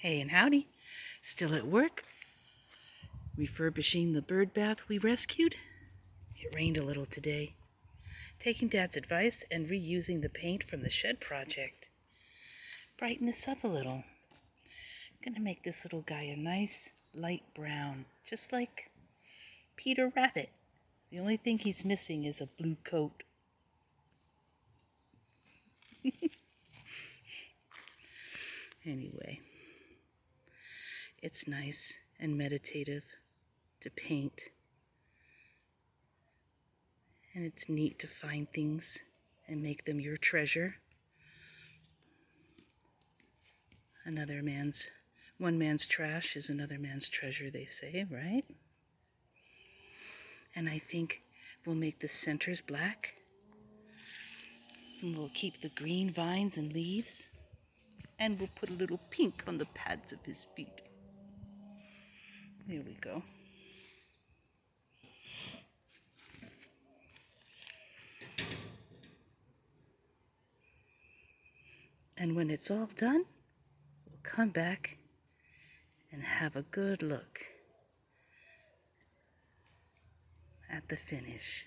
Hey and howdy. Still at work, refurbishing the bird bath we rescued. It rained a little today. Taking Dad's advice and reusing the paint from the shed project. Brighten this up a little. Gonna make this little guy a nice light brown, just like Peter Rabbit. The only thing he's missing is a blue coat. Anyway, it's nice and meditative to paint. And it's neat to find things and make them your treasure. One man's trash is another man's treasure, they say, right? And I think we'll make the centers black. And we'll keep the green vines and leaves. And we'll put a little pink on the pads of his feet. There we go. And when it's all done, we'll come back and have a good look at the finish.